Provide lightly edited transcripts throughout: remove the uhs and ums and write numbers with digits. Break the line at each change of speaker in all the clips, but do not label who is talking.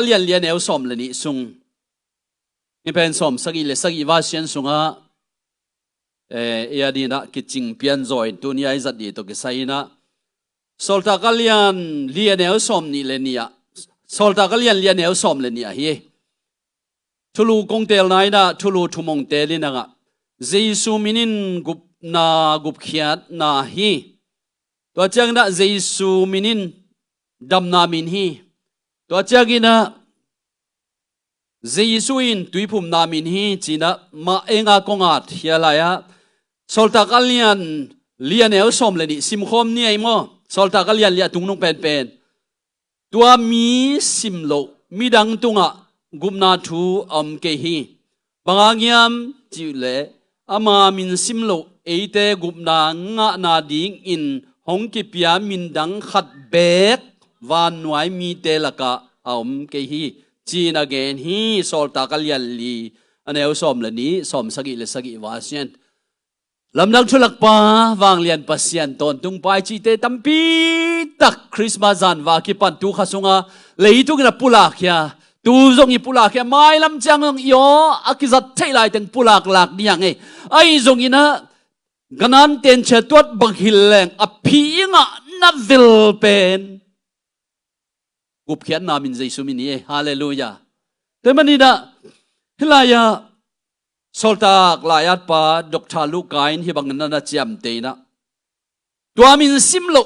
เลียนเลียนเอวสมเลยนี่ซุงนี่เป็นสมสักอีว่าเชียนซุงอ่ะดีนะกิจริงเปลี่ยนจอยตัวนี้ไอ้จัดดีตัวกิใส่นะโซลตากเลียนเลียนเอวสมนี่เลยเนี่ยโซลตากเลียนเอวสมเลยเนี่ยเฮ้ทุลูกงเตลนายนะทุลูทุมงเตลินะเจสุมินินกุบนากุบเขียดนาฮีตัวจังนะเจสุมินินดำนามินฮีตัวจังนะเจสุอินตุยพุ่มนามินฮีจีนะมาเองกงอาทเฮียลายะโซลตากเลียนเอวสมเลยนี่ซิมคมนี่ไอ้โมโซลตากเลียนตุงนุ่งเป็นตัวมีซิมโลมีดังตุงอ่ะกุมนาทูเกฮีบางอย่างจิเลอามามินซิมโลเอเตกุมนางะนาดิงอินฮงกิพิยามินดังขัดเบกวานไว้มีเตลกะเกฮีจีนเกนฮีโซลตากเลียนลีอันเอวสมเลยนี้สมสักิวาเซียนลำดังชุลักป้าวางเลียนปัสยันตอนตุงไปจีเตตัมปีตักคริสต์มาสอันวากิปันตุขสุงะเลยตุกินปุลากยาตูจงอีปุลากยาไม่ลำจังงยออากิจัดเทไลถึงปุลากหลักนี่ยังไอ้จงอีนะกันนั้นเต็นเชตวัดบังฮิลแรงอภิงะนับวิลเป็นกุบเขียนนามินเจสุมินีฮาเลลูยาแต่มันนี่นะฮิลายาโซลตากลายาปาดอกทาลูกายน์ที่บังนันนะเจียมเตนะตัวมินซิมโล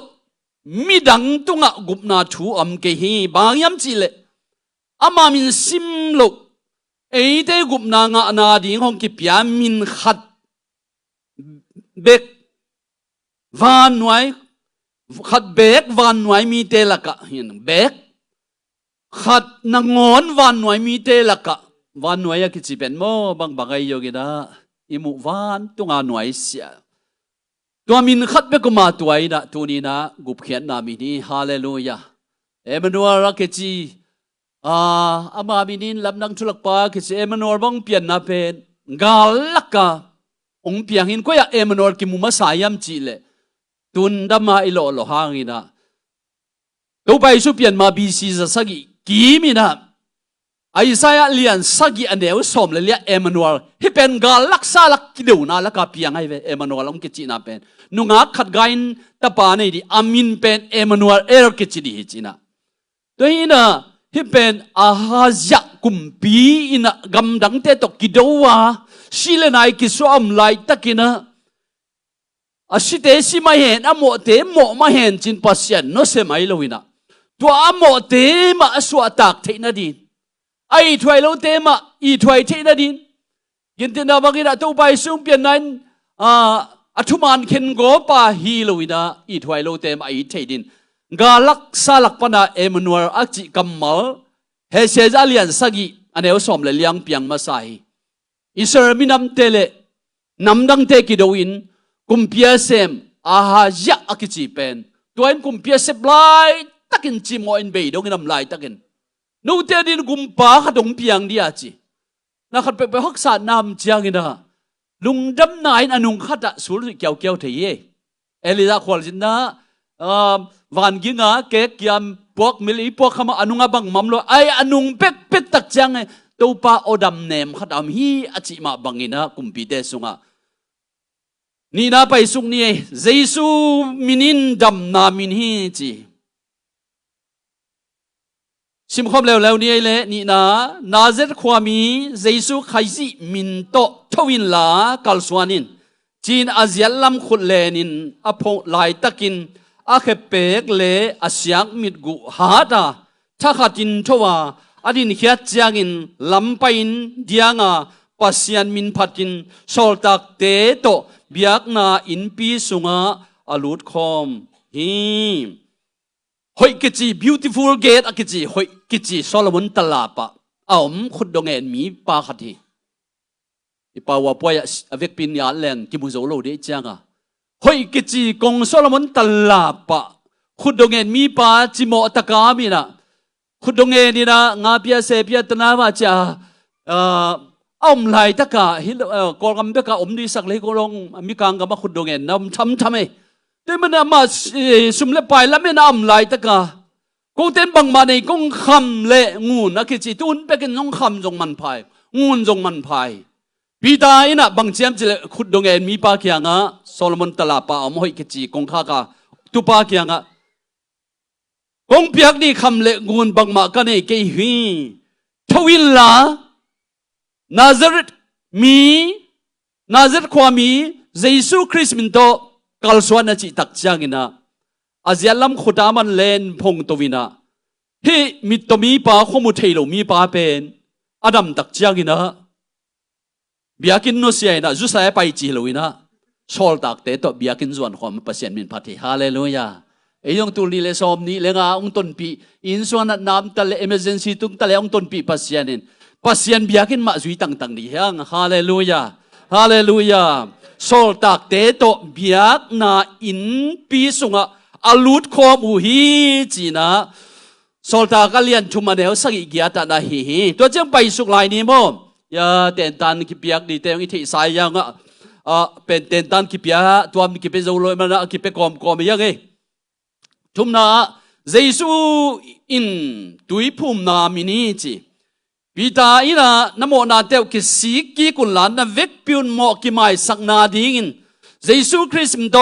มีดังตุงะกุบนาทูเกฮีบางยามจิเลอามามินซิมโลเอเตกุบนางะนาดิงของกิปยามินขัดเบกวานไว้ขัดเบกวานไว้มีเตละกะเห็นเบกขัดนางอนวานไว้มีเตละกะวานหน่วยกิจเป็นโมบางไงโยกินะอิมุวานตุงาหน่วยเสียตัวมินขัดเบกมาตัวอีนะตัวนี้นะกุบเขียนนามินีฮาเลลูยามนัวรักกิจอามามินินลำนังชุลักปากิจมนัวบังเปลี่ยนนาเป็นกาลักกะองเปียงหินก็อยากมนัวกิมุมาสายยำจีเลตุนดามาอิโลโลหางินะตัวไปสุเปลี่ยนมาบีซีจะสักกี่มินะไอ้สายเลียนสักอันเดียวสมเลยเลียมนัวที่เป็นกาลักซาลักกิดูนะลักกะเปียงให้เมนัวลงกิจนาเป็นนุงาขัดไกน์ตะปานี่ดิอามินเป็นมนัวกิจดีจินะตัวนี้นะที่เป็นอาหารยักกุมปีอินะกำดังเตตกิดวะสิเลนายกิสวมไลตักินะอาศิเตสิมาเห็นอโมเตโมมาเห็นจินปัสยันโนเสมัยลวินะตัวอโมเตมาสวตักเทนดินไอถวยโลเตมาอีถวยเทนดินยินดีนะบางทีนะตัวไปซุ่มเปลี่ยนนั้นอัทุมานเข็นโกปาฮีลวินะอีถวยโลเตมาอีเทดินกาลักซาลักปนามนัวอักจิกัมมัลเฮเซจาเลียนสักีอันเอวสมเลเลียงเปียงมาใส่อิสรามินัมเตเลนัมดังเตกิโดอินกุมเปียเซมอาฮายักอักจิเป็นตัวเองกุมเปียเซบไลตักินจิมอินเบย์ดงนำไลตักินนูเตดินกุมปาขดงเปียงดีอาจินักขัดไปฮักษานามจียงินะลุงดำนายอนุงขัดสูรุเกี่ยวเทียเอลิซาควอลจินนะวันกิงะเกกยามพวกมิลีพวกเขามาอนุงบังมัมโลไออนุงเป็ดตักจังไงตัวป้าอดัมเนมขัดอมฮีอจิมาบังอินะกุมปีเดสุงะนี่นะไปสุงนี่เจสุมินินดำนามินฮีจีสิมคมแล้วนี่เลยนี่นะนาเซตความมีเจสุไคซิมินโตทวินลากัลสวานินจีนอาเซียนลำขุดเลนินอพงไลตักินอาเคเปกเลอาเซียงมิดกุฮาดาถ้าขัดินทัวอดินเขียดจางินลำไปอินเดียงาปัสยันมินพัดินโซลตักเตโตเบียกนาอินปีสุงาอลุดคอมฮีหอยกิจิ beautiful gate กิจิหอยกิจิโซโลมอนตลาปะขุดดงเอ็นมีปาขัดฮีอีปาวาปวยอเวกปินยาแรงกิมุโซโลเดจังอ่ะหอยกิจิกงโซโลมอนตลาปะขุดดงเอ็นมีปาจิโมตะกามีนะขุดดงเอ็นนี่นะงาเปียเซเปียตนาวาจาไลตะกาฮิกอลกัมเบกาดีสักเลยก็ลงมีการกับมาขุดดงเอ็นนำทำไมแต่มันมาสุมเล็บไปแล้วไม่นำไลตะกา กูเต้นบังมาในกงคำเละงูนักจิตุนเป็กน้องคำจงมันพายงูจงมันพายปีตาอินะบังเจียมจิเลขุดดงเอ็นมีปาเกียงะโซโลมอนตลาปาอมหอยกิจิกงข้ากาตุปาเกียงะกงเปียกนี่คำเละงูบังมากันเอเกฮีทวิลลานาซาเรตมีนาซาเรตความมีเยซูคริสต์มินโตกัลสวนาจิตักจางอินะอาเซียนลำขุดามันเลนพงตวินะเฮมิตมีปาขมุเทโลมีปาเป็นอดัมตักจากินะเบียกินโนเซียนะจุสายไปจีโลวินะโซลตักเตตเบียกินจวนความเปอร์เซ็นต์มินพัทฮาเลลูยาเอยองตุลีเลสอมนี้เลงาองต้นปีอินส่วนน้ำตะเลเอเมอร์เจนซีตุงตะเลองต้นปีเปอร์เซ็นต์เปอร์เซ็นต์เบียกินมาจุยต่างๆนี่ฮะฮาเลลูยาฮาเลลูยาโซลตักเตตเบียกนาอินปีสุงะอาลุดคอมูฮีจีนะโซลตากเลียนทุมาเดลสักอีกยาตานาฮีตัวเจ้าไปสุกลายนี้มั้งยาเต็นตันกิเปียกดีเต็งอิทธิสายยังเป็นเต็นตันกิเปียตัวมีกิเปโซโลมันนะกิเปกอมยังไงทุมนาเยซูอินตุยพุ่มนามินีจีปีตาอินะนโมนาเตวกิสีกีกุลลานนะเวกพิวนหมอกิไมสักนาดิ่งเยซูคริสต์โต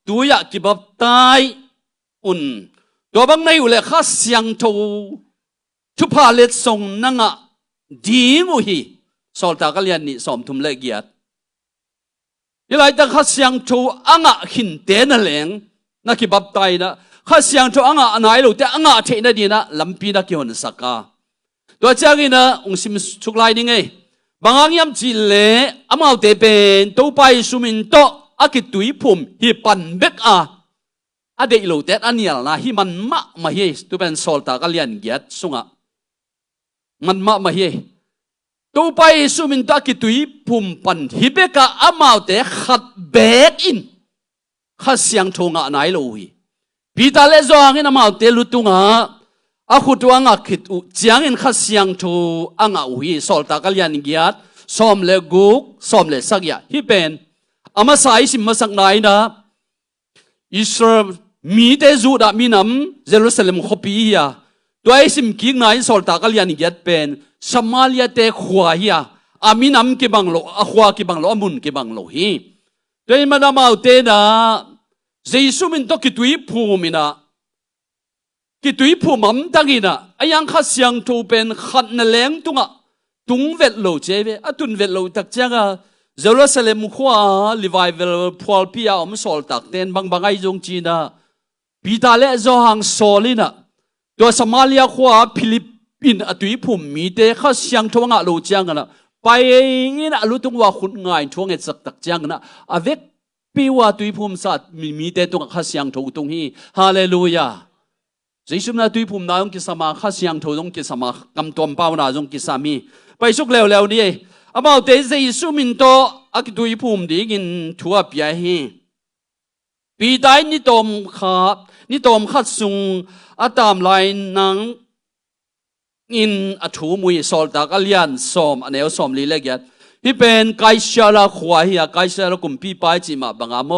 ตัวอยากกิบตายอุ่นตัวบางในอยู่เลยข้าเสียงทูทุพาเลตส่งนั่งดีงูฮีสอลตากเลียนนี่สอมทุมเล็กยัดยี่ไรแต่ข้าเสียงทูอ่างหินเตนเหลงนักกิบตายนะข้าเสียงทูอ่างนายลูกแต่อ่างเทนดีนะลำปีนักกิวันสักกาตัวเจ้ากินะองค์สิมสุกไลนี่ไงบางอย่างยำจิเลอามาเตเป็นตัวไปสุมินโตอากิตุยพุ่มฮิปันเบกอาเดโลเตอันนี้นะฮิมันมะมาเฮตัวเป็นโซลตากเลียนเกียรสุงะมันมะมาเฮตัวไปสุมินตากิตุยพุ่มปันฮิเบกอามาเตขัดเบกอินขัดเสียงทงะนายโลฮีปีตาเลจางอินอามาเตลุตุงะอาขุดวางคิดอุจางอินขัดเสียงทูอ่างอุฮีโซลตากเลียนเกียรสอมเลกุกสอมเลสักยาฮิเป็นอามาสายสิมาสักนายนะอิสราเอลมีเตจูดามีน้ำเยรูซาเล็มขบียาตัวไอสิมกิงนายโซลตากเลียนเกียรเป็นสมาเลียเตขวายาอามีน้ำกิบังโลอาขวากิบังโลอามุนกิบังโลฮีตัวไอมาดามเอาเตนะเยซูมินโตกิตุยพูมินะกิตุยพูมัมตังินะอายังข้าเสียงทูเป็นขัดนเลงตุงะตุงเวทโลเจเวอตุนเวทโลตักจังเยรูซาเล็มขวาลิวายเวลพอลพิอาอมโซลตักเตนบางไอจงจีนะปีตาเลจหังโซลินะตัวสมาเลียขวาฟิลิปปินอตุยพุ่มมีเตข้าเสียงทวงะโลจังนะไปนะรู้ตุงว่าคุณง่ายทวงเอสักตักจังนะอเวกปีว่าตุยพุ่มสัตมีเตตุงข้าเสียงทวตุงฮีฮาเลลูยาเยซูนะตุยพุ่มนายองกิสมาข้าเสียงทวงกิสมากำตวมเป้านาจงกิสามีไปสุกเร็วนี่อามาเตเยซูมินโตอากิตุยพุ่มดีกินทัวเปียฮีปีได้นิตอมขานิตอมขัดซุงอาตามลายนังอินอถูมุยโซลตากเลียนสอมอันเอลสอมลีเล็กยัดที่เป็นไกชาราขวาฮีไกชารากุมปีไปจิมาบังอาโม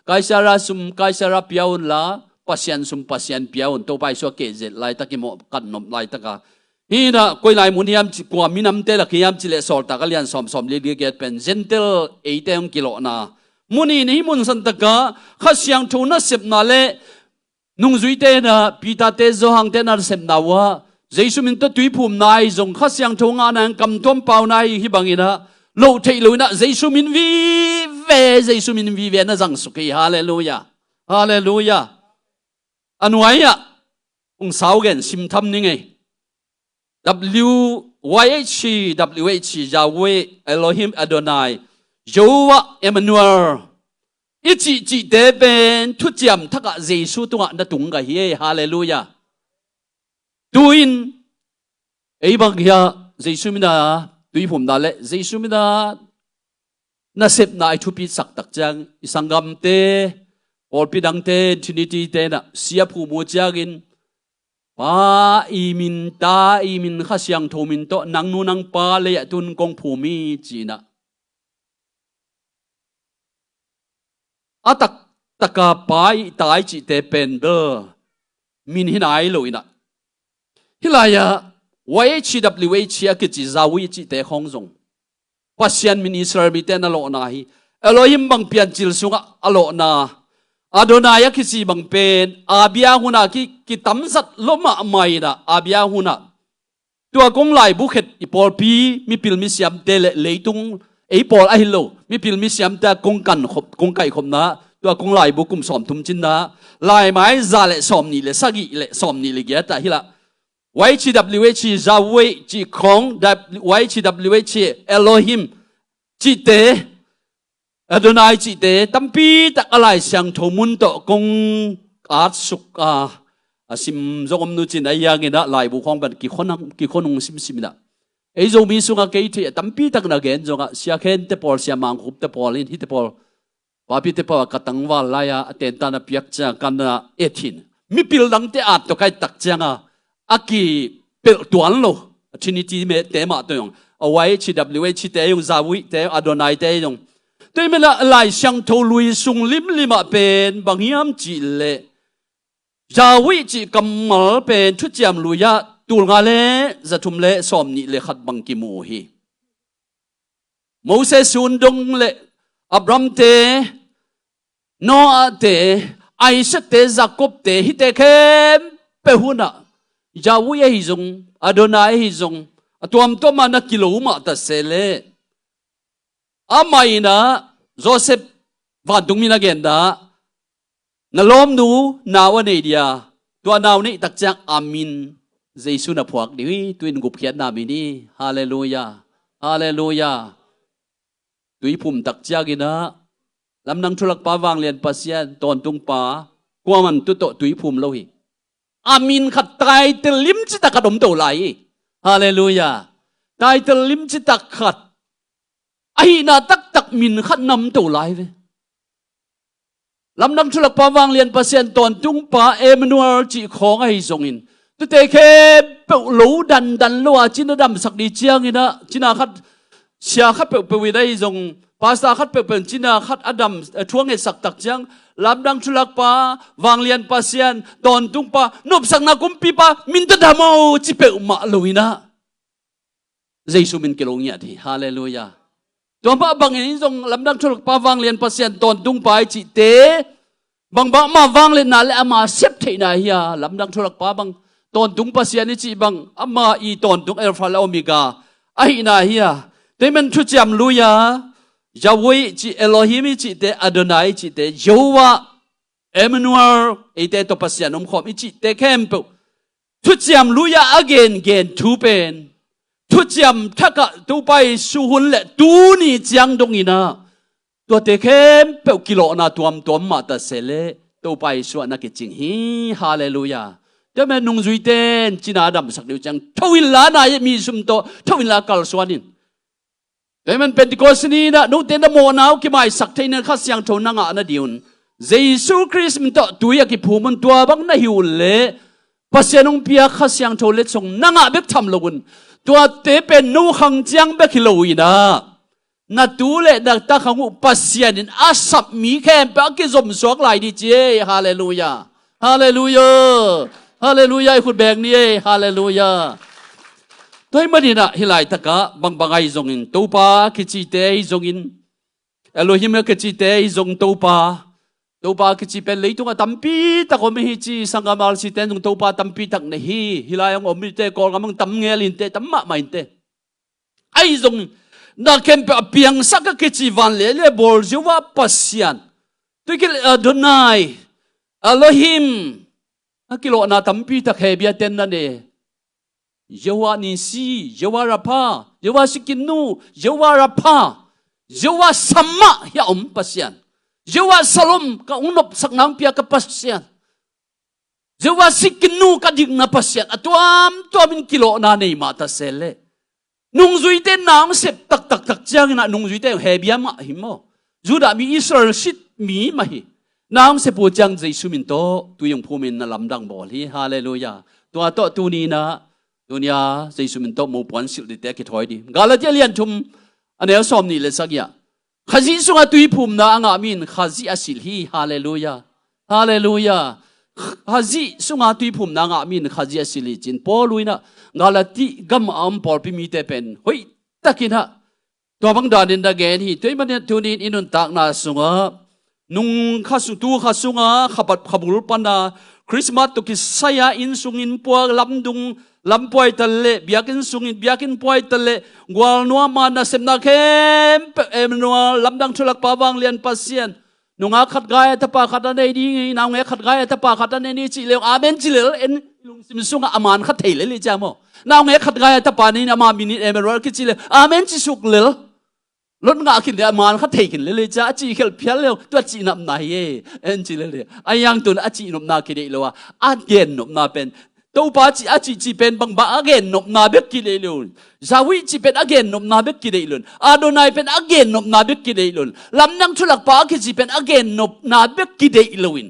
ไกชาราซุมไกชาราเปียวนละปัสยันซุมปัสยันเปียวนตัวไปสัวเกจไลตะกิโมกันนมไลตะกาฮีนะกุยไลมุนียมจิกว่ามินำเตลักยามจิเลโซลตากเลียนสอมลีเล็กยัดเป็นเจนเทลเอเตมกิโลนามุนีนี่มุนสันตะกาข้าเสียงทูน่าเสพนาเลนุ่งจุยเตนะปีตาเตโจหังเตน่าเสพนาวะเยซูมินตตุยภูมินายจงข้าเสียงทูงานังกำต้มเปล่านายฮิบังอินะโลเทลุนะเยซูมินวีเวเยซูมินวีเวนะจังสุขีฮาเลลูยาฮาเลลูยาอันไว้อะองสาวเกนสิมทำนี่ไง WYH Yahweh Elohim Adonai โยวะเอมานูเอลอิจิเดเบนทุจยมทักเยซูตัวนั้นตุงกะเฮฮาเลลูยาดูอินไอ้บางอย่างเยซูมินาดูผมนั่นแหละเยซูมินาน่าเสพน่าทุบปีสักตักจังสังกัมเตออลปีดังเตทินิตีเตนะเสียผู้มูจักินป้าอีมินตาอีมินข้าเสียงโทมินโตนังนูนังป้าเลยตุนกงผู้มีจีนะอาตักตะกาไปตายจิเตเป็นเบอร์มินหินายลุยนะ hilaya YHWH ke chi zawi chi te khong zong pasian min Israel mi te na lo na hi Elohim bang pian chil sunga alo na Adonai ki si bang pen abia huna ki tamzat loma mai na abia huna tua kong lai bukhet ipol pi mi pil mi siam te le leitung ei pol a hilo mi pil mi siam ta kong kan khop kong kai khom na tua kong lai bukum som tum chin na lai mai za le som ni le sagi le som ni le ge ta hila YHWH Zawe chi khong YHWH Elohim chi te Adonai chi te tampi tak alai sang thomun to kong at suk sim zom nu chin ayang ina lai bu khong ban ki khonung sim simina ei zo mi sunga ke the tampi tak na gen zonga sia khen te por sia mang khup te por in hi te por pa pi te pa katang wa la ya aten ta na piak cha kan na ethin mi pil dang te at to kai tak changa aki pel tuan lo trinity me te ma to yong awai HWH te yong zawi te Adonai te yong tôi mới là lại sang thâu lui sung lim lima pen bằng hiam chỉ lệ gia vị chỉ cầm mở pen chút chạm lui ya tu ngà lệ za thum lệ som ni lệ khát bằng kim mù hi Moses sun dong lệ Abraham te Noah te Isaac te Jacob te hi te khem pe huna gia vị hi zong Adonai hi zong atuam to mana kilo ma ta sele amai na Joseph van tung mina genda nalom nu nawa nei dia tua naw ni tak chang amin Jesu na phuak di tuin gup khiat na mi ni hallelujah hallelujah tui phum tak cha gina lam nang thulak pa wang lian pasian ton tung pa kwaman tu to tui phum lo hi amin khat tai te lim chi ta kadom to lai hallelujah tai te lim chi tak khat ai na tak min khat nam to lai ve lam nam thulak pa wang lian pasien ton tung pa Emmanuel chi khong ai zong in tu te khe pe lo dan lo a chin dam sak di chiang ina china khat sia khat pe wi dai zong pasta khat pe china khat adam thuang e sak tak chiang lam dang thulak pa wang lian pasien ton tung pa nop sak na kum pi pa min ta damo chi pe ma lo ina Jesu min kelong ya thi hallelujahตัวบ้าบางอย่างนี้ตรงลำดับชุลป้าวางเรียนภาษาตอนตุ้งไปจิเตบางบ้ามาวางเรียนนั่นแหละอามาเสียบที่ไหนฮะลำดับชุลป้าบางตอนตุ้งภาษานี่จิบางอามาอีตอนตุ้งเอลฟาและโอเมก้าไอ้ไหนฮะแต่มันชุดจำลุยะยาวิจิเอโลฮิมิจิเตอดอนายจิเตโยวะเอมนูเอลไอเตตัวภาษาหนุ่มขอบจิเตเข้มปุ๊ชุดจำลุยะ again ทูเป็นทุจยมทักตัวไปสู่หุ่นเละตูนี่จังตรงนี้นะตัวเด็กเข้มเปล่ากิโลนะตัวมาแต่เสลตัวไปส่วนนักจริงฮีฮาเลลูยาเดี๋ยวแม่นุ่งจุยเต้นจีน่าดำสักเดียวจังทวินลานายมีสุมโตทวินลากัลสวานินเดี๋ยวมันเป็นติโกสนีนะนุ่งเต้นโมนาวกี่ไม่สักเท่านั้นข้าเสียงโทนังอ่ะนะเดียวเยซูคริสต์มันต่อตัวยากิภูมันตัวบังนะหิวเละภาษานุ่งเปียข้าเสียงโทเล็ดส่งนังอ่ะเบ็กทำลงตัวเตเป็นนูขังจังเบกิโลอีนะนัดตัวเล็ดตาขังอุปสยานินอาสับมีแค่เบกิจมสวกไหลดีเจฮาเลลูยาฮาเลลูยาฮาเลลูยาคุณแบงนี่ฮาเลลูยาตัวมันนี่นะฮิไลตะกะบางไอซงอินตัวปาคิจิเตอิซงอินเอโลฮิมคิจิเตอิซงตัวปาคิจิเป็นเลยตัวตั้มปีตะก็ไม่ฮิจิสังกามาลสิเตนตรงตัวปาตั้มปีตักเนี่ยฮิไลองอมิเตกอลกำลังตั้มเงลินเตตั้มมะไม่เตไอซงนักเข้มเปียงสักคิจิวันเล่บอลจิวะปัสยันตัวกิลอดอนายเอโลฮิมกิโลนาตั้มปีตักเฮบียเตนนั่นเองเยาวานิสีเยาวาราพาเยาวาสิกินูเยาวาราพาเยาวาสัมมาเฮียปัสยันเยาวาสลมก็อุนบสักน้ำเปียกับปัสยันเยาวาสิกินูก็ดิ่งนับปัสยันตัวมินกิโลนาเนมาตาเซเลนุ่งจุยเต้นน้ำเสพตักจังนะนุ่งจุยเต้เฮบียมาหิมอจุดามีอิสราเอลสิทมีมาหิน้ำเสพปูจังใจสุมินโตตัวยงพูมินนลำดังบอลีฮาเลลูยาตัวโตตัวนี้นะตัวนี้ใจสุมินโตมูปวนสิลดิเตกิถอยดีกาลาเทียเลียนทุมอันนี้สอมนี่เลยสักอย่างข้าจีสุงตุยภูมินะอ่างอามินข้าจีอาศิลฮีฮาเลลูยาฮาเลลูยา haji sunga tui phum na nga min khaji asili chin poluina ngalati gam am por pi mi te pen hoi takina to bang danin da gen hi toy man tunin inun tak na sunga nung khasu tu khasunga khapat khabul pana Christmas to ki saya in sungin puag lamdung lampoi talle biakin sungin biakin poi talle gwal nuwa mana semna kem nuwa lamdang chulak pawang lian pasien nunga khat gaya tapa khata nei di naw nge khat gaya tapa khata nei ni chi lew amen chi lew en lung sim sunga aman khat theile le jamo naw nge khat gaya tapa ni ama minute emerald ki chi le amen chi suk lel lon nga kin de aman khat thei kin le cha chi khel phial lew to chi nam na ye en chi le ayang tun a chi nom na ki de lo a gen nom na pen to pa chi a chi pen bang ba again nom na bek ki le lun zawi chi pen again nom na bek ki le lun adonai pen again nom na bek ki le lun lam nang chulak pa ki chi pen again nom na bek ki de lowin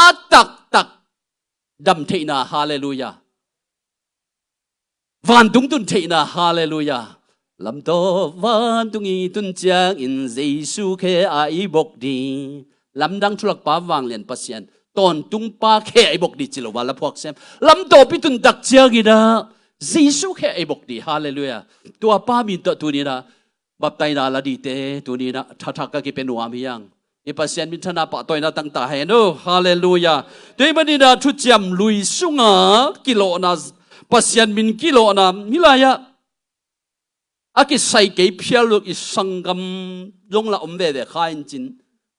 a tak tak dam theina hallelujah van tung tun theina hallelujah lam to van tung i tun chang in jesu khe ai bok di lam dang chulak pa wang len pasien ton tung pa khe ai bok di chilo wala phok sem lam to pi tun dak chiang ida jesu khe ai bok di hallelujah tua pa min to tu ni na baptai na la di te tu ni na tha tha ka ki penuam hiang i pasien min thana pa toina tang ta he no hallelujah dei mani na thu chiam lui sunga kilo na pasien min kilo na milaya aki sai ke phial lu i sangam long la om ve ve khain chin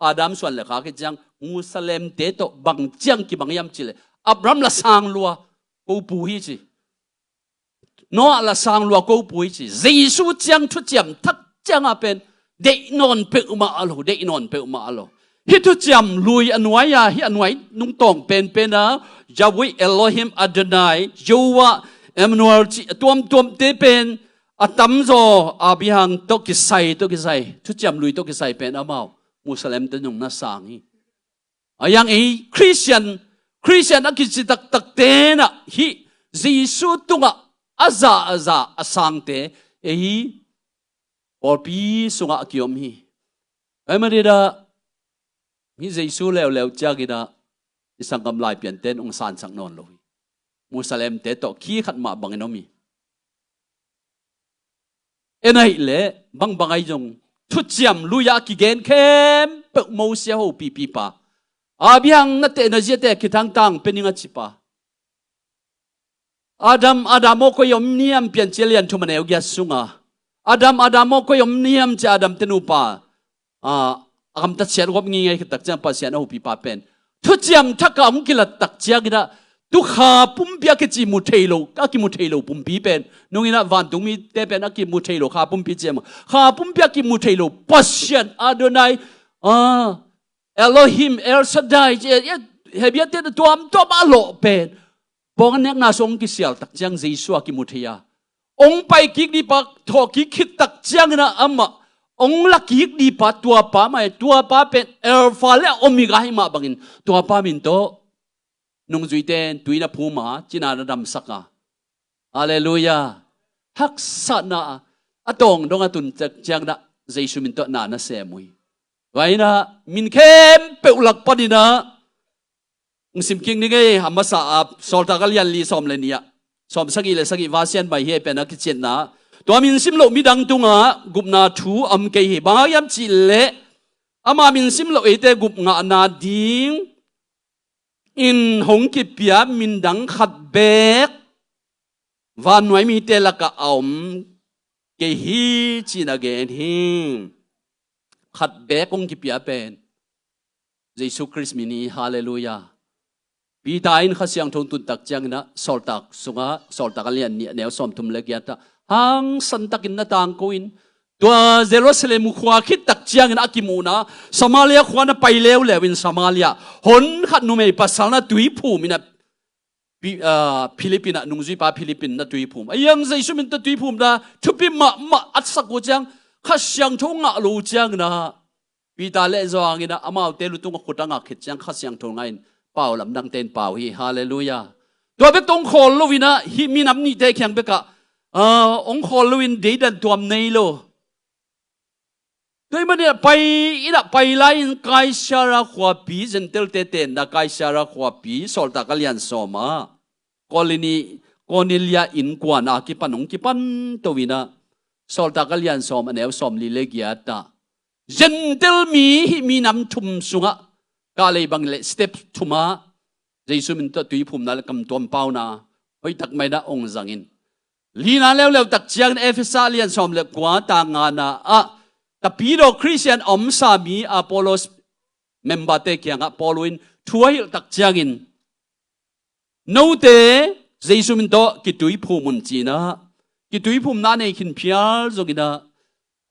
adam swan le kha ke jang Jerusalem te to bang chiang ki bang yam chile Abraham la sang lua ko pu hi chi Noah la sang lua ko pu hi chi Jesu chiang thu chiam thak chiang a pen de non pe uma alo de non pe uma alo hi thu chiam lui anwai ya hi anwai nung tong pen pen na Yahweh Elohim Adonai Jowa Emmanuel chi tuam te pen atam zo abihang to ki sai thu chiam lui to ki sai pen amao Jerusalem te nung na sang hi ayang Christian akisi tak te na hi Jesu tunga aza asang te hi orpi sunga kiom hi ay marida hi Jesu lew chagida isang kamlay pian ten ong san sang non lo Jerusalem te to ki khat ma bangenomi enai le bangay jong thuchiam luya ki gen kem pe mo sia ho pi pa abiang na te na jete kitang tang peninga chipa Adamo ko yom niam pian chelian thumane ogya sunga Adamo ko yom niam cha Adam tenupa agam ta cher gop ngi ngai tak chang pasian ho pi pa pen thuchiam thakam kilat tak chiagida tu kha pumpia ke chi mu thailo ka ki mu thailo pumpi pen nungina van tumi te pen aki mu thailo kha pumpi chem kha pumpia ki mu thailo pasian Adonai Elohim El Shaddai hebia te tuam to ba lo pen bong nek na song ki sial tak chang Jesu ki mu thia ong pai ki di pa tho ki khit tak chang na ama ong la ki di pa tua pa pen alpha le omega hi ma bangin tua pa min to nung zuiten tuina phuma china na dam saka hallelujah hak sa na atong dong atun chang na Jesu min to na semui waina min kem pe ulak panina ngsim king ni ngai hamasa solta kalian li som le nia som sagi wasian bai he pena ki chen na to min sim lo midang tunga gupna thu am ke hi ba yam chi le ama min sim lo ete gup nga na ding in hong ki pia min dang khat bek van noi mi te la ka om ke hi chi na gen hi khat bek ong ki pia pen Jesus Christ mini hallelujah pi ta in khasyang thong tun tak chang na soltak alian ni neo som tum le gyata hang san takin na tang ko in tua Jerusalem khwa khit tak chiang na akimuna Somalia khwa na pailew lewin Somalia hon khat nu mei pasal na tui phu mina Philippine nungzui pa Philippine na tui phum ayang Jesu min ta tui phum da thupi ma at sakko chang khasyang thong nga lo chang na pi ta le zo angina amau te lu tung khutanga khit chang khasyang thong ngain pau lam dang ten pau hi hallelujah tua be tong khol lo wina hi mi nam ni te khyang be ka ong khol lo win de dan tuam nei lo tôi mà đi bay lại cái xa ra khoa bí dân tel tê tên là cái xa ra khoa bí sol ta cái liền so mà Cornelia in quan à ki pan to vina sol ta cái liền so mà nếu som li lê kia ta dân tel mi nằm thum sunga cái lấy bằng lệ step thuma Jesus min ta tùy phum na cầm tuam pau na oi tak mai na ong zangin lina leo tak chiang Ephesus liền som le kwa ta nga na Tapido Christian Sami Apollos member te kya nga Pauloin thuai tak chiangin note Jesus min to kitui phumun china kitui phum na nei khin phial zogina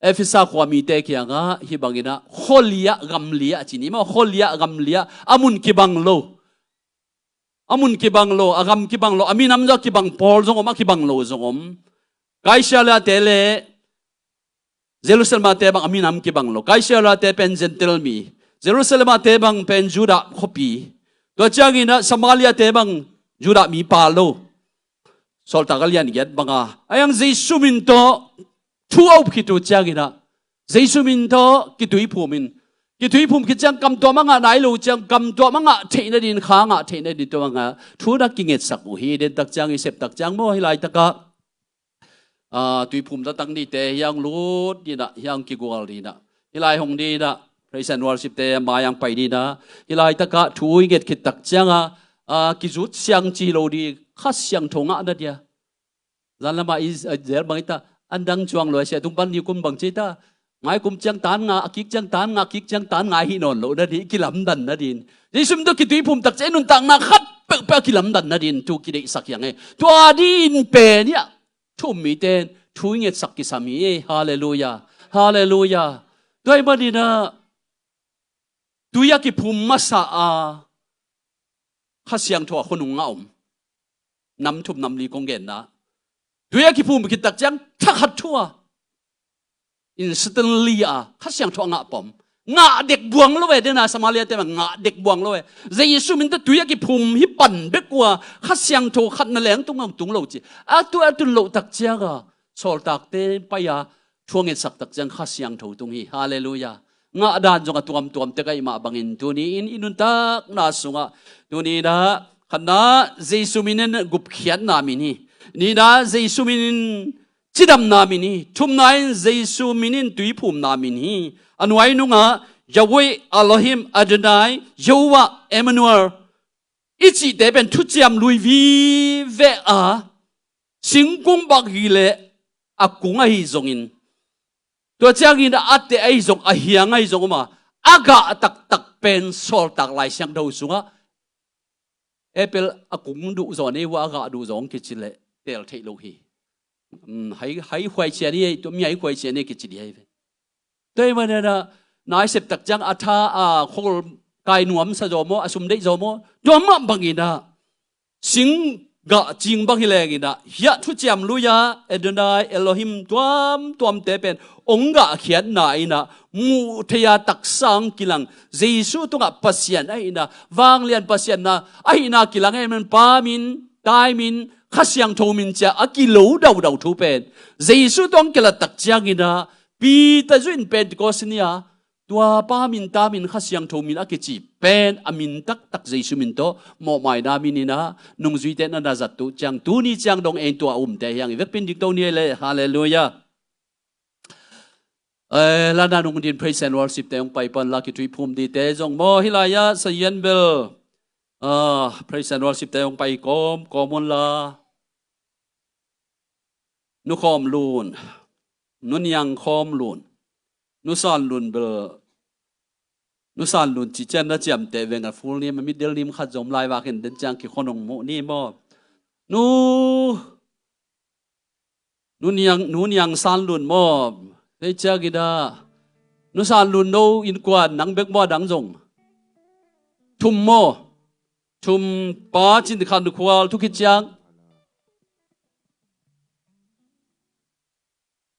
Ephesus khwami te kya nga hi bangina holia gamlia chini ma holia gamlia amun kibanglo agam kibanglo aminam jo kibang Paul zongom kibanglo zongom kaisala tele Jerusalem te bang aminam ki bang lo kaisala te pen gentle mi Jerusalem te bang pen Juda khopi to changina Samaria te bang Juda mi palo sol tagalian get banga ayang Jesus min to thuau ki to changina Jesus min to ki tui phum ki chang kam to manga nai lo chang kam to manga theina din khanga theina din to manga thuna kinget sak u hi den tak chang sep tak chang mo hilai taka tùy phum ta tăng đi te yang lut đi na yang kigual đi na hilai hong đi na praise and worship te ma yang pai đi na hilai ta ka thui get khit tak changa kizut siang chi lo đi khas siang thonga na dia zalama is der bang ta andang chuang lo sia tung pan ni kum bang che ta ngai kum chang tan nga akik chang tan ngai hi non lo na di kilam dan na din jisum do ki tùy phum tak che nun tang na khat pe kilam dan na din tu ki dei sak yang e to adin pe nia thum mi ten thui nget sak ki sami hallelujah doi ba ni na tuya ki phum masa khasiang tho khonung nga nam thum nam li kong gen na tuya ki phum ki tak chang thak hat thua instantly khasiang tho nga pom nga dek buang lo we de na Samaria te nga dek buang lo we Jesu min ta tuya ki phum hi pan be kwa khasiang tho khat na leng tung lo chi tu lo tak chia ga sol tak te pa ya thuang et sak tak chang khasiang tho tung hi hallelujah nga dan jong tuam te kai ma bangin tu ni in inun tak na sunga tu ni da khana Jesu min gup khian na mi ni da Jesu min chidam na mi ni thum nain Jesu min tui phum na mi ni anuai nunga Yahweh Elohim Adonai Yehovah Emmanuel ichi te ben thu chiam lui vi ve sing kung bak hi le akung a hi zongin to changin ate ai zong a hiang ai zong ma aga tak pen sol tak lai siang do sunga apple akung du zo ne wa aga du zong ki chile tel thei lo hi hai khwai che ni to mi ai khwai che ne ki chi di hai tôi mà nè nói xếp tắc chăng atha khol kai nuam sa zomo asum dei zomo doma bangina sing ga jing bang hilengina ya thu cham luya Adonai Elohim tuam te pen onga khian na ina mu thaya tak sang kilang Jesu tunga pasian aina wang lian pasian na aina kilang men pa min tai min khasyang thomin cha akilo dau thu pen Jesu tong kila tak changina pi ta zuin Pentecost niya tua pa min ta min khasyang tho min akichi pen amin tak Jesu min to mo mai na min ina nung zui te na da zat tu chang tu ni chang dong en tua te yang vek pin dik to ni le hallelujah la na nung din praise and worship te ong pai pan la ki tui phum di te jong mo hilaya sayen bel praise and worship te ong pai komon la nu khom lun nun yang khom lun nu san lun bel nu san lun chi chen na chiam te venga ful ni ma mi del nim khat jom lai wa ken den chang ki khonong mo ni mo nu yang san lun mo te cha gi da nu san lun no in kwan nang bek mo dang jong thum mo thum pa chin khan du khwal thu ki chang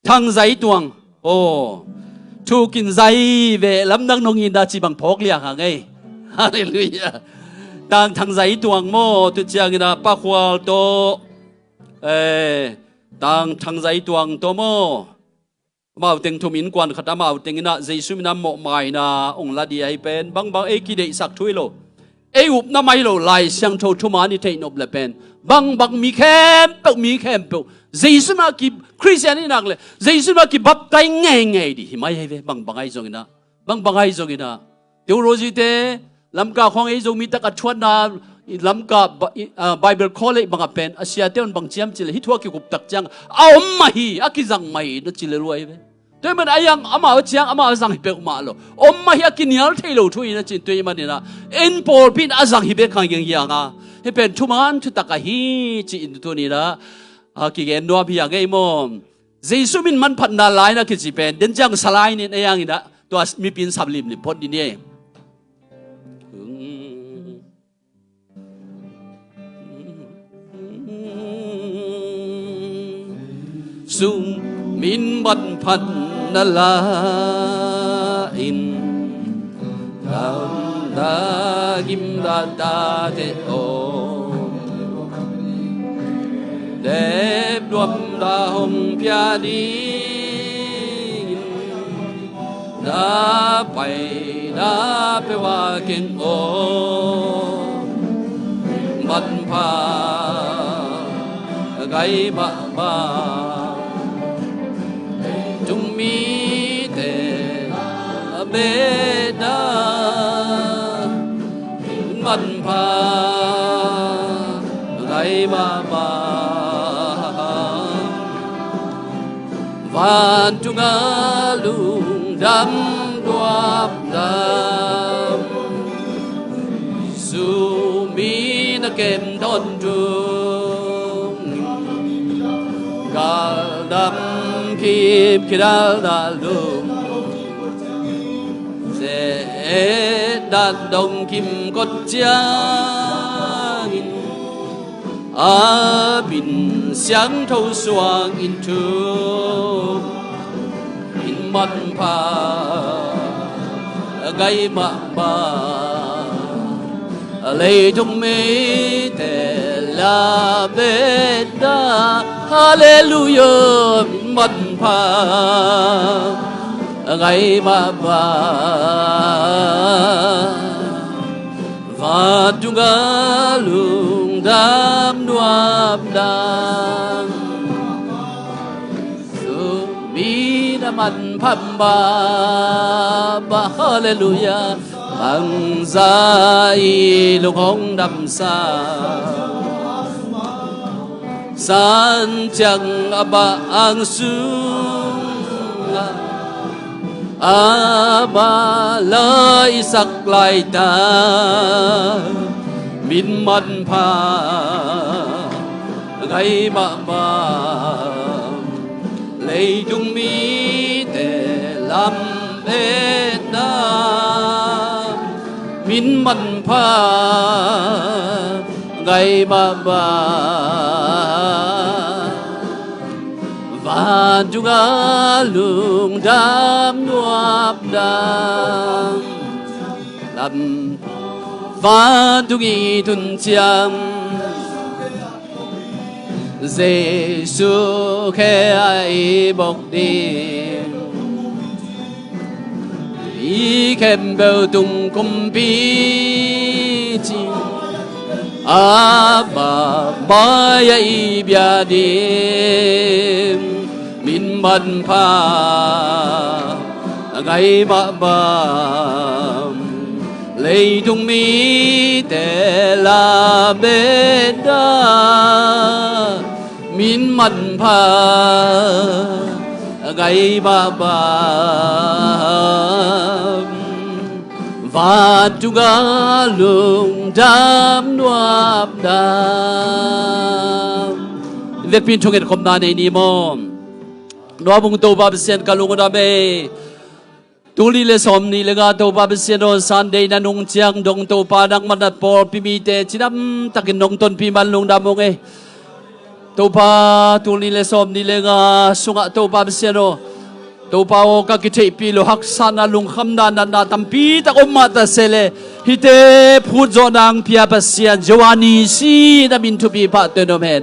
thang zai tuang thu kin zai về lam dang nong in da chi bang phok lia ha ngai hallelujah thang zai tuang mo tu chiang ina pa khwal to thang zai tuang to mo mau teng thumin kwan khata mau tengina Jesu mina mo mai na ong la di ai pen bang bang e ki dei sak thui lo e up na mai lo lai siang tho thuma ni thei nop le pen bang bang mi khem pe Jesu ma ki Christian ni nak le Jesu ma ki bap tai nge di mai hai ve bang bang ai zongina theology te lam ka khong e zo mi tak athuan na lam ka Bible college bang pen asia te on bang chiam chile hi thua ki gup tak chang aom ma hi akizang mai no chile ruai ve tôi mình ai yang ama chiang ama zang hibe ma lo om ma hi akinial thailo thui na chin tôi man na en pol pin azang hibe khang yang yang he pen thuman thu taka hi chi in tu ni la ki gen no bi yang ei mom Jesu min man phat na lai na ki chi pen den jang salai ni ayang ina to mi pin sablim ni pot ni ne sung min man phat na la in da gim da te o đẹp đuông da hồng pia đi da pe wa ken o man pha gai ba chúng mi te bê đa man pha gai ba van trung a lung đam đoap đam su mi na kem don trung gal đam kim kidal da lung sẽ đan đông kim cốt chiang bình sáng thâu xoang in thương in mặt pha gây mạ ba lấy trong mê te la bê đa hallelujah in mặt pha gây mạ ba và chúng ta lung đam đoap đam su mi na man pham ba hallelujah hằng dài lục hong đầm xa san chẳng ba ang sung ba lai sắc lai ta min man pha gai ma lấy dung mi te lam e na min man pha gai ma và chúng ta lung đam đoap đam làm và chúng y tuân chiang Giêsu khe ai bọc đi ý khem bèo tung cung bi chi ba mai ai bia đi min man pha gai ba lấy tung mi te la bê đa min man pha gai ba và chúng ta lung đam đoap đam let pin chung et khom na nei ni mom no bung to ba sen kalung da be tuli le som ni le ga to ba sen on Sunday na nung chiang dong to pa dak manat por pi mi te chinam takin nong ton pi man lung da mong e to pa tuli le som ni le ga sunga to ba sen o to pa o ka ki thei pi lo hak sana lung kham na na tampi ta om ma ta sele hite phut zo nang pia pa sian jawani si na min thu pi pa te no men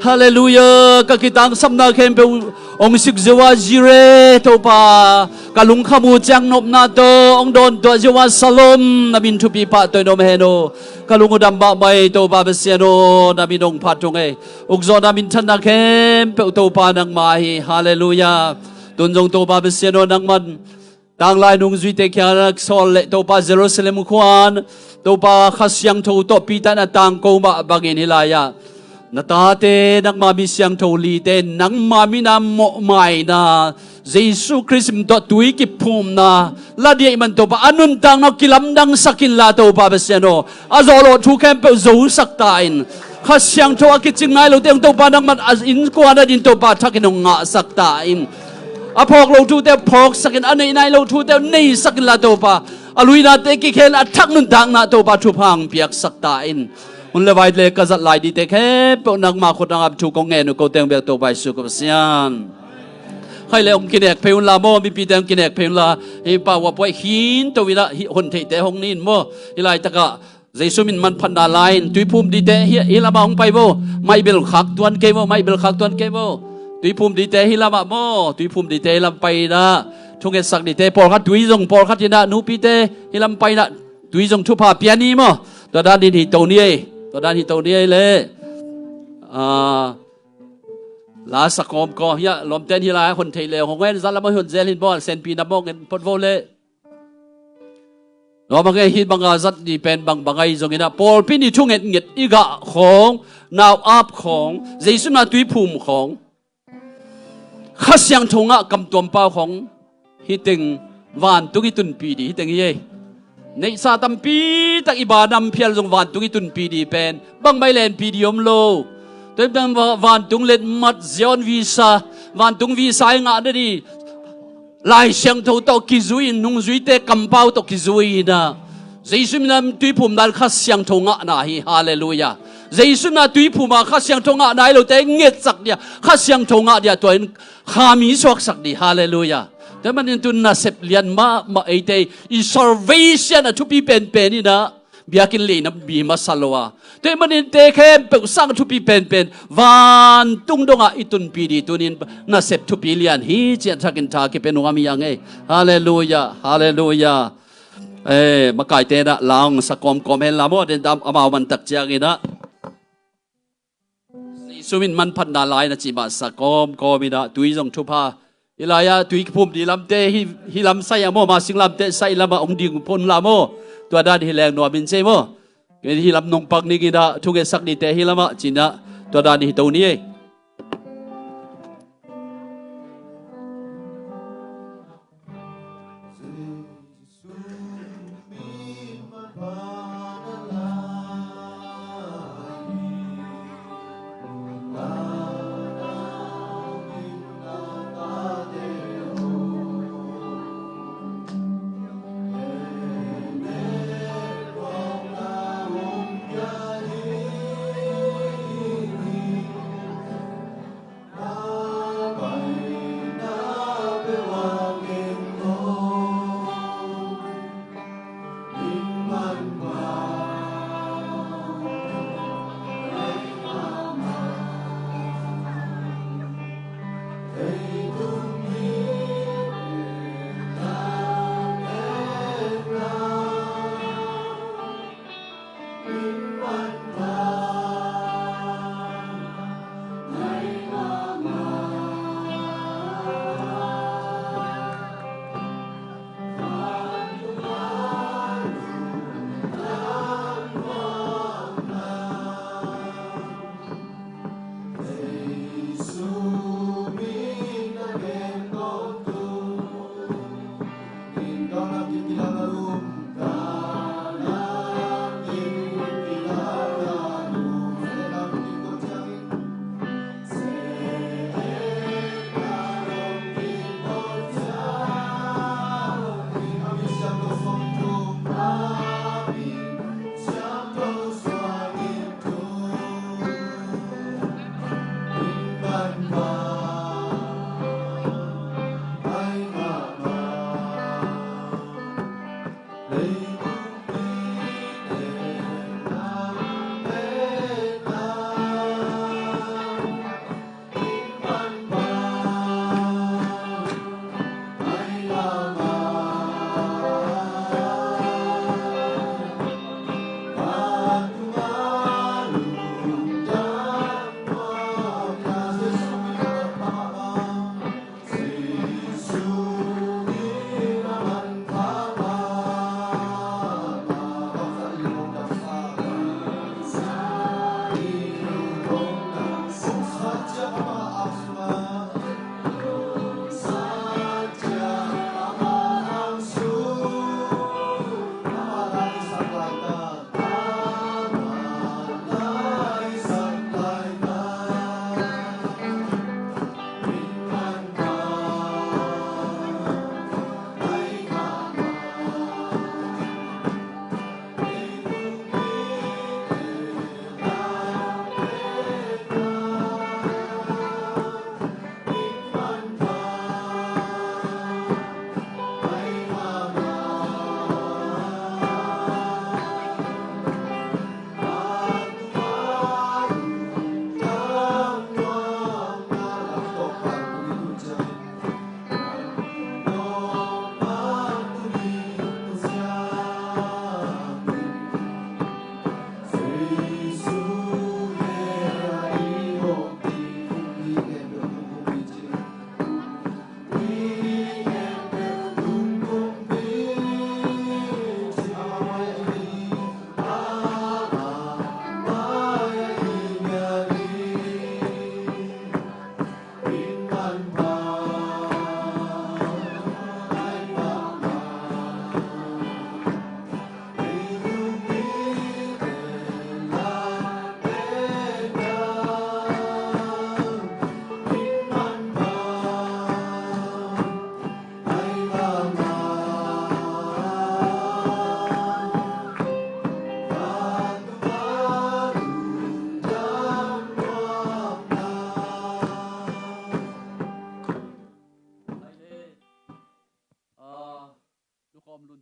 Hallelujah. Kakitang samna kempe ong sikzewa jire to pa kalung kamu jang nop na to ong don to jewa salom namin tupi pa to nom heno kalung udam ba mai to pa besiano namin ong patong ugzo namin tanda kempe to pa nang mahi. Hallelujah. Tunjong to pa besiano nang man tang lai nung zuite kya sol le to pa Jerusalem kwan to pa khasyang to pita na tang ko ma bangin hilaya natate nang mami siyang tolite nang mami na mo mai na Jesus Christ to tui ki pum na ladia iman to pa anun tang no kilam dang sakin la to pa besiano azolo tu kempe zo saktain khasyang to akiching ngai lo teng to pa nang man as in ko na din to pa thakinong nga saktain apok lo tu te pok sakin anai nai lo tu te nei sakin la to pa alui na te ki khen athak nun tang na to pa thu phang piak saktain un le vai le ka zat lai di te khe po nang ma khot nang ab thu ko nge nu ko teng bek to bai su ko sian khai le om kinek peun la mo mi pi teng kinek peun la hi pa wa poi hin to wi la hi hon thei te hong nin mo ilai taka Jesu min man phan da lain tui phum di te hi la ma hong pai bo mai bel khak tuan ke bo mai bel khak tuan ke bo tui phum di te hi la ma mo tui phum di te lam pai na thung ge sak di te por khat tui jong por khat na nu pi te hi lam pai na tui jong thu pa piani mo to dan di to ni to dan hi to ni leลาสักอมก็เฮียลมเต้นฮีลาคนไทยเลวของเว้นซัลละมาหุ่นเซลินบอลเซนปีนับมองเงินพอดโวเล่เราบางไงฮิตบางอาจัดดีเป็นบางไงตรงนี้นะพอลพินิช่วงเงียดอีกะของนาวอัพของเจสุนาตุยภูมิของข้าเสียงทงะกำตัวเป้าของฮิติงวานตุกิตุนปีดีฮิติงเย่ในซาตัมปีตักอิบาดัมเพียรจงวานตุกิตุนปีดีเป็นบางไม่เลนปีดีอมโลตัวเป็นวันตุงเล็ดมัดเซียนวีซ่าวันตุงวีซ่างาได้ดีลายเสียงเท่าตกิจุยนุ่งจุยเตะกำเป้าตกิจุยนะเจสุนันตุยภูมิดัลข้าเสียงทงะนะฮิฮาเลลูยาเจสุนันตุยภูมิข้าเสียงทงะได้เราแต่เงียบสักเดียข้าเสียงทงะเดียตัวเองข้ามีสวกสักดีฮาเลลูยาแต่มันตุนน่าเสพเลียนมาไอเตอีซอร์เวชันทุบีเป็นนี่นะเบียกินเลยนะบีมาสลวะแต่มันเตะเข้มเปิดสร้างทุบีเป็นวันตุงดงอิตุนปีดีตุนินน่าเสพทุบีเลียนฮีเจียนทักินทากิเป็นวามียังไงฮาเลลูยาฮาเลลูยามาไก่เตนะลองสกอมเห็นละโมเดินตามอามาวันตักเจียกินะสุวินมันพันดาลายนะจีบาสกอมมินะตุยจงทุพาอิลายาตุยภูมิดีลำเตฮิลำไซอะโมมาสิงลำเตไซลำมาองดิงพนลำโมตัวด้านฮิแรงนัวบินเซโมฮิลำนงปักนี่กินะทุกเกสักดีเตฮิลำมาจีนะตัวด้านฮิตัวนี้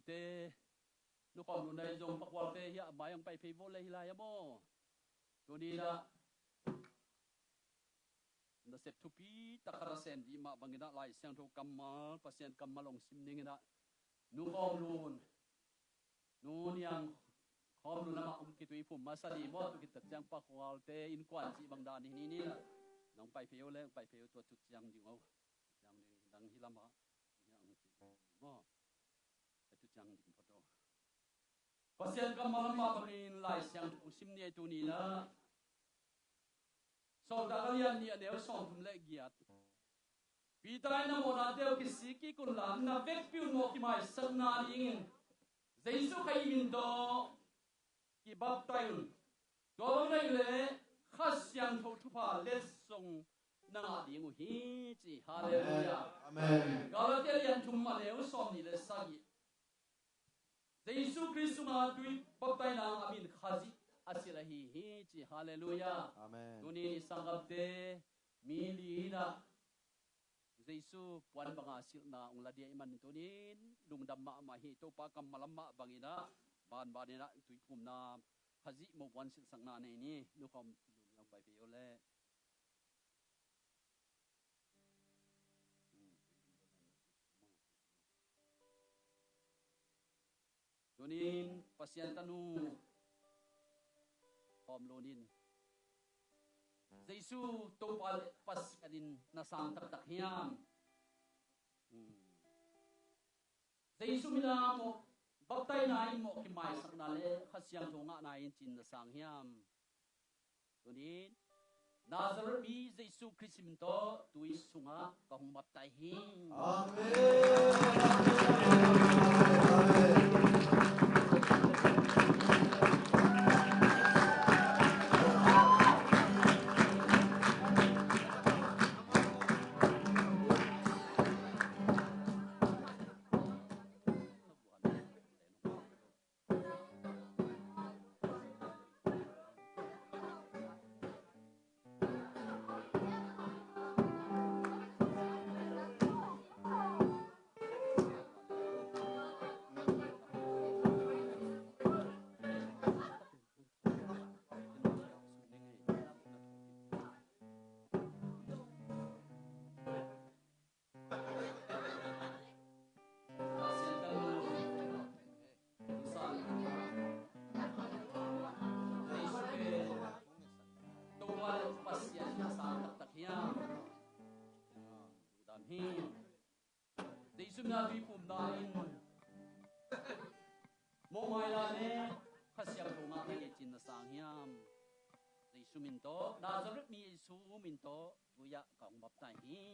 te nu kom nu nei jong pakwal te ya bayang pai phei vol le hilai mo tu ni da na set thu pi takara sen di ma bangina lai siang tho kamal pasien kamalong sim ningina nu kom lun nu niang khom lu nama ki tui phum ma sadi mo tu ki ta chang pakwal te in kwan chi bang dan ni ni nong pai pheu le pai pheu to tu chang ding au chang ding dang hilama yang chi mo tu chang ding photo pasien kamal ma bangin lai siang thu sim ni tu ni na sau đó kalian ni adeo som thum le giat pitai na mo na deo ki siki kun la na vek piu mo ki mai sang na ring jesu kai min do ki baptain do nei le khasyang tho thu pa le song na ding hi chi hallelujah
amen
galatian thum ma leo som ni le sagi jesu christu ma tui baptai na amin khazi asilahi hi chi hallelujah
amen
tuni sangapte milina jesu puan banga silna ungladia iman tunin lungdam ma hi to pa kam malamma bangina ban banina tui phumna khaji mo wan sil sangna nei ni nu khom lum yang pai pe ole tunin pasien tanu om lonin Jesu to pas kadin nasang tak tak hiam Jesu mina mo baptai nai mo ki mai sak na le khasyang thonga na in chin nasang hiam tunin Nazareth mi Jesu Christ min to tui sunga ka hung baptai hing Nabi pum dain mo mai la ne khasyang thonga nge chin sang hiam Jesu min to Nazareth mi Jesu min to tuya kaung baptai hi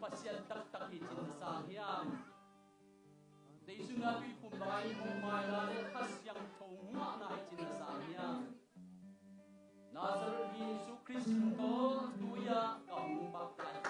pasien tak tak hi chin sang hiam Jesu na tui phum dai mo mai la le khasyang thong ma na hi chin sang hiam Nazareth Jesu Christ to tuya kaung bak lai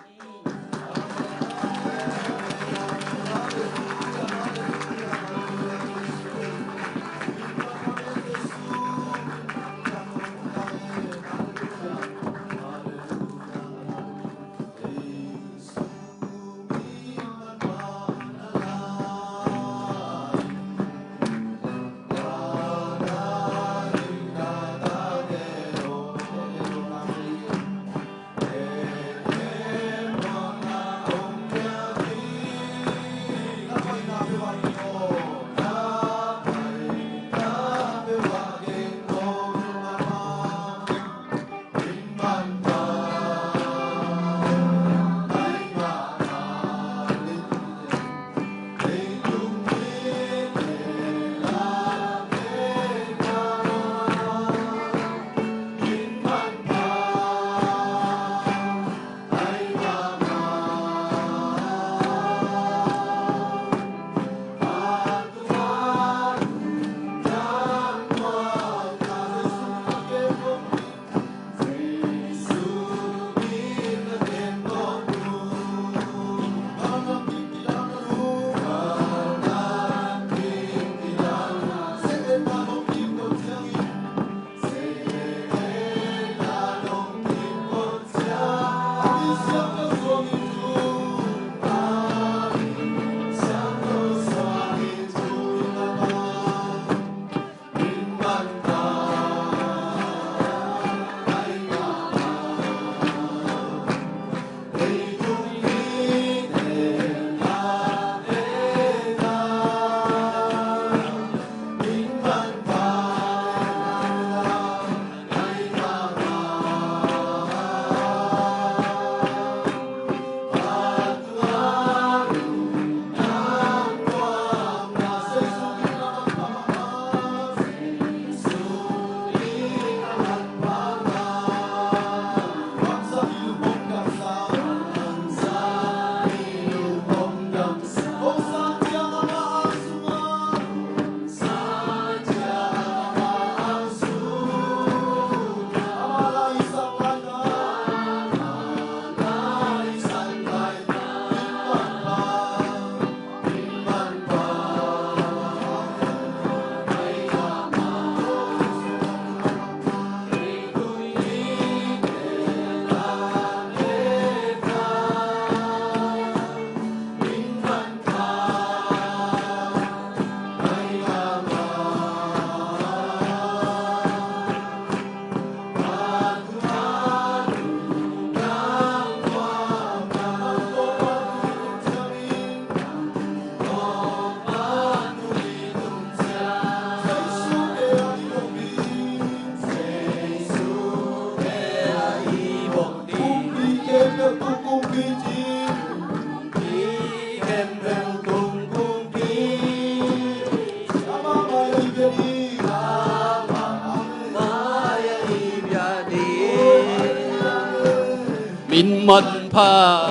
Min mật pha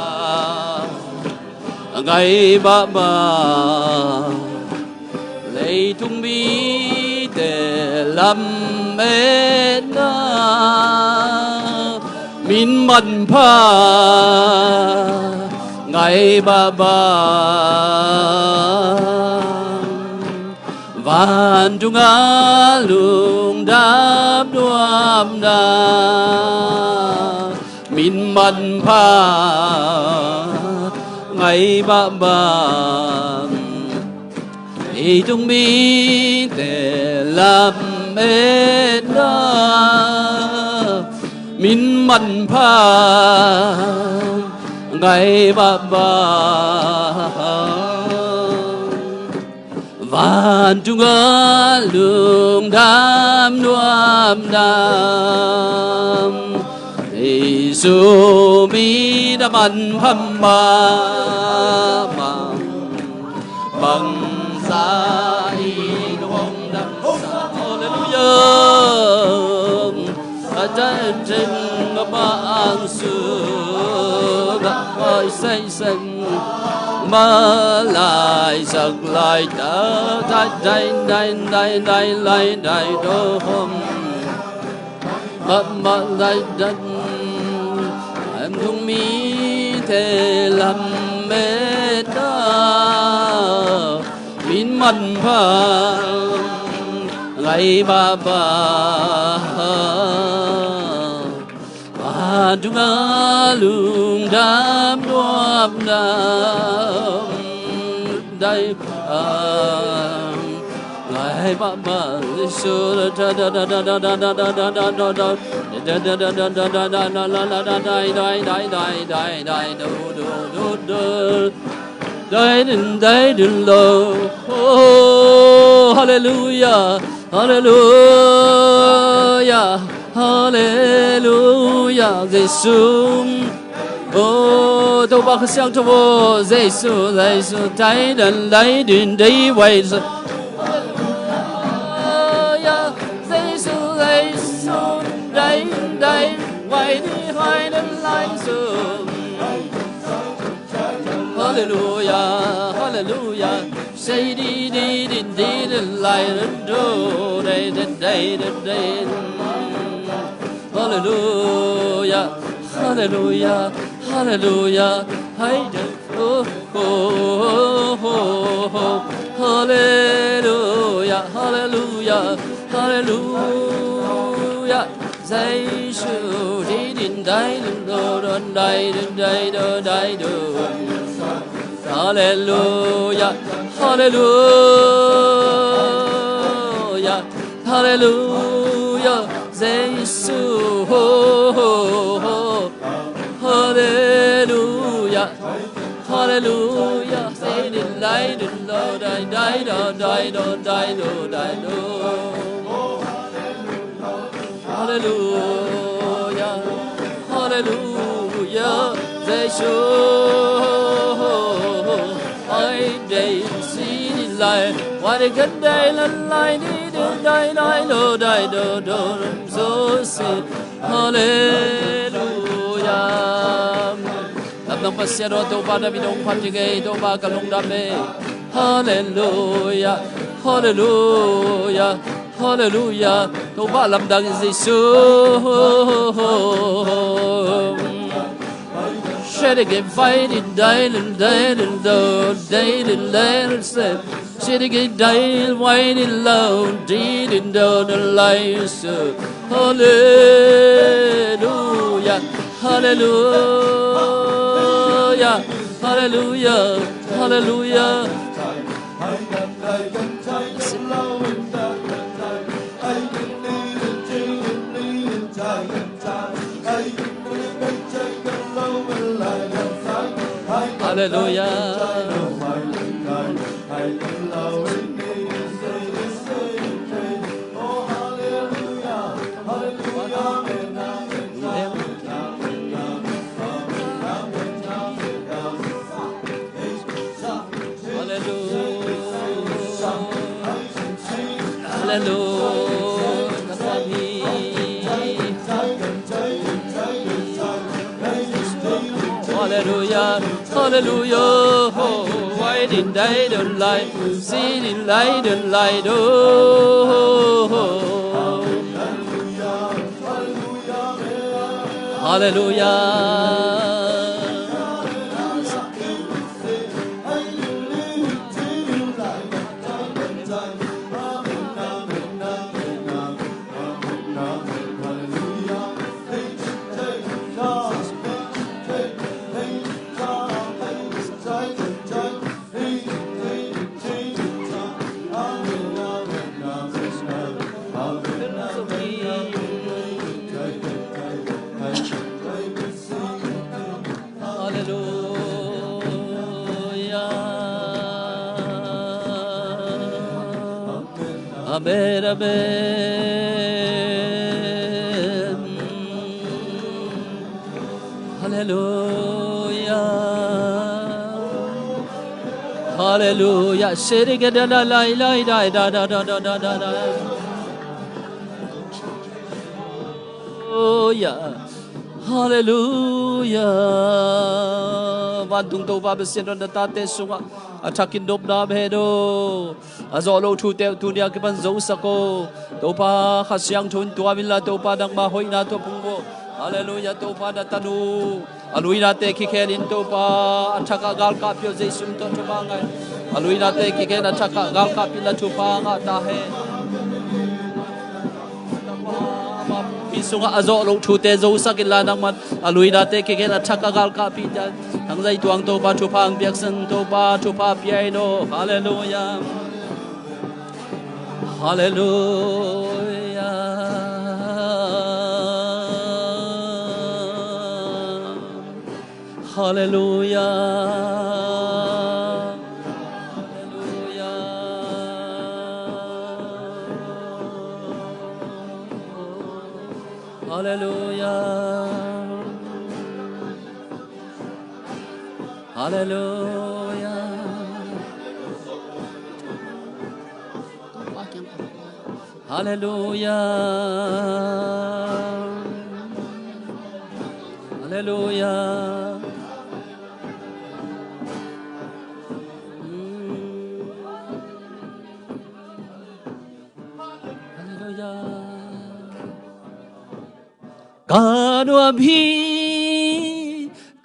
ngày ba ba lấy tung bi để làm mẹ na min mật pha ngày ba ba van trung á lung đáp đoam đa min man pha ngày ba ba thì chúng mi để làm mẹ na min man pha ngày ba ba van trung á lung đam đoam đam Giêsu mi đã ban hâm ba bằng giá y không đắm sa Hallelujah trên trên ba ang xưa ơi say xanh mà lại giặc lại trở đây lại đô hôm mà lại đất em không mi thể làm mẹ ta min mặn pha ngày ba ba và chúng ta luôn đam đoam đam đây ngày ba ba Giêsu da da da da da da da da da da da da da da da da da da da la la la da dai dai dai dai dai dai do do do do dai din lo oh hallelujah hallelujah hallelujah Giêsu oh tôi bác sang cho vô Giêsu Giêsu trái đần lấy din đi quay đây quay đi hai đến lại sương Hallelujah Hallelujah say đi đi đi đi lại đến đâu đây đây Hallelujah Hallelujah Hallelujah hãy được Hallelujah Hallelujah Hallelujah Giêsu đi đến đây đô đôn đây đến đây đô đây đô Hallelujah Hallelujah Hallelujah Giêsu Hallelujah Hallelujah say đến đây đến đô đây đây đô đây đô đây đô đây đô Hallelujah, Hallelujah, Giêsu, ai đây xin lại, qua đây gần đây lần lại đi đến đây đô đây đô số xin, Hallelujah. Làm nông bát xe đô tô ba đam đông phát đi gây tô ba cả lông đam mê, Hallelujah, Hallelujah. Hallelujah, tôi ba làm đặng Giêsu. Share again, fight it, die, and die, and do, die, and die, and slip. Share again, die, white and low, did and do the lies. Hallelujah, Hallelujah, Hallelujah, Hallelujah. Hallelujah. Hallelujah, Hallelujah. Why did I don't like? See the light, don't light. Hallelujah. Amen, amen. Hallelujah. Hallelujah. Sitting in the light, Hallelujah. Vantung to ba besen on the tate sunga. Atakin dop na bedo. Azolo tu te tu dia kipan zo sako. Topa khasyang thun tua mila topa dang ma hoi na to pungbo. Hallelujah topa na tanu. Alui na te kikenin topa ataka gal ka pyo jesun to tumangai. Alui na te kiken ataka gal ka pila tupa nga tahe. Sunga azolo tu te zo sakila nang man alui na te kiken ataka gal ka pila. Ang zai tuang topa tupa ang biaksan topa tupa piano. Hallelujah. Hallelujah. Hallelujah. Hallelujah. Hallelujah. Hallelujah. Hallelujah. Hallelujah.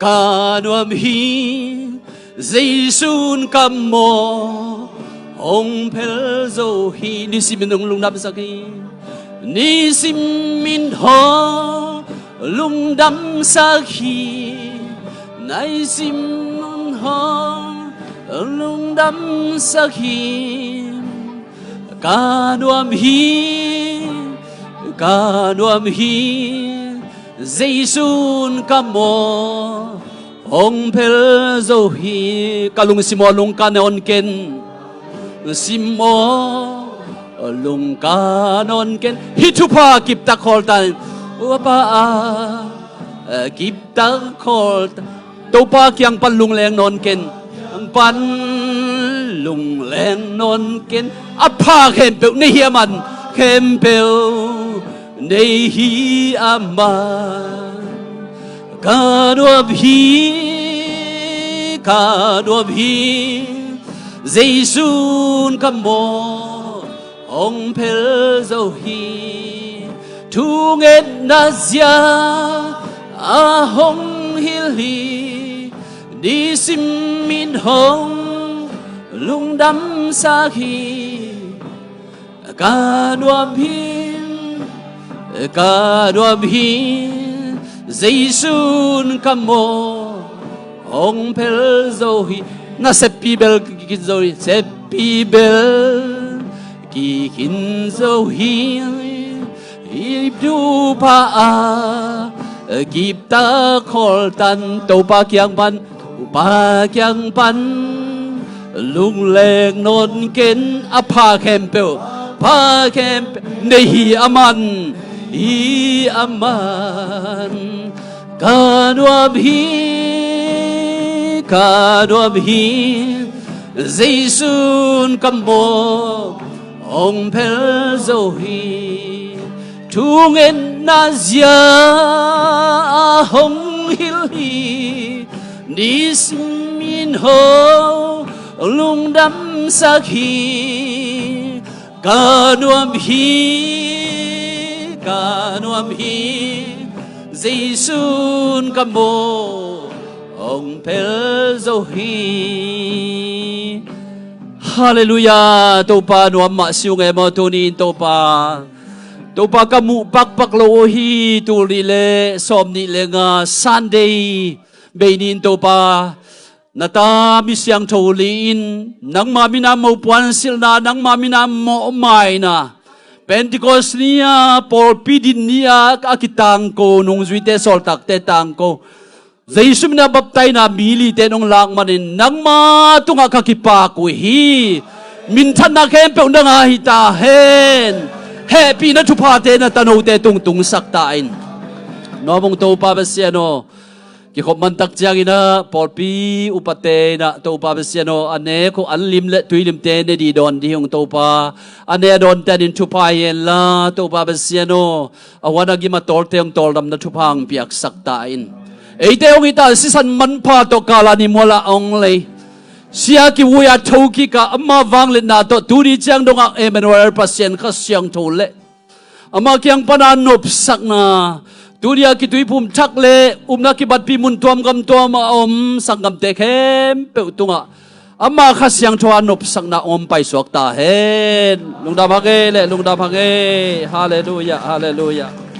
Kanwam hi Giêsun cầm mô ông pel zo hi ni sim nong lung nam saki ni sim min ho lung dam saki nai sim ho lung dam saki kanwam hi Giêsun cầm mô ông pel zo hi kalung simo lung kanon ken simo lung kanon ken hitupa kip ta koltan wapa kip ta koltan topa kyang palung leng non ken ang pan lung leng non ken apa ken pe nei hiaman ken pe nei hi aman kanwam hi Giêsun cầm mô ông pel zo hi thu nghe na zia a hong hil hi đi sim min hong lung đắm sa hi kanwam hi Giêsun cầm mô ông pel zo hi na sepi bel ki zo sepi bel ki kin zo hi du pa kip ta khol tan to pa kyang pan lung leng non ken apa kempel pa kemp nei aman i aman kanwam hi Giêsun cầm mô ông pel zo hi thu nghe na zia hong hil hi Lis min ho lung đắm sắc hi cả nuông hi Giêsu cầm bồ ông pel dâu hi Hallelujah topa nuông ma siêu nghe mơ tunin topa kamu pak lo hi tu li le som ni le nga Sunday beinin topa nata mi siang tholin nang mamina mo puan silna nang mamina mo mai na Pentecost niya Paul pidin niya akitang ko nung zuite soltak te tang ko Jesu na baptay na mili te nung lang manin nang matunga kakipa ko hi mintan na kempe undang ahitahen happy na tupate na tanaw te tung saktain nomong to pa ba siya no Kiko mantak siya ina Polpi upate na topa besiano ane ko anlim le tuilim tene di don di yung topa ane don tanin tupayen la topa besiano awana gi matol te yung toldam na tupang piak saktain ite yung ita sisan manpa to kala ni mola only siya ki wuya toki ka amma wanglet na to turi chang dong ang Emmanuel pasien ka siyang tole amma kiyang pananop sak na Turia kitui pum chakle umna ki bat pi mun tuam gam tuam sangam te khem pe utunga amma khasyang thoa nop sang na pai suak ta hen lungda phage le lungda phage hallelujah hallelujah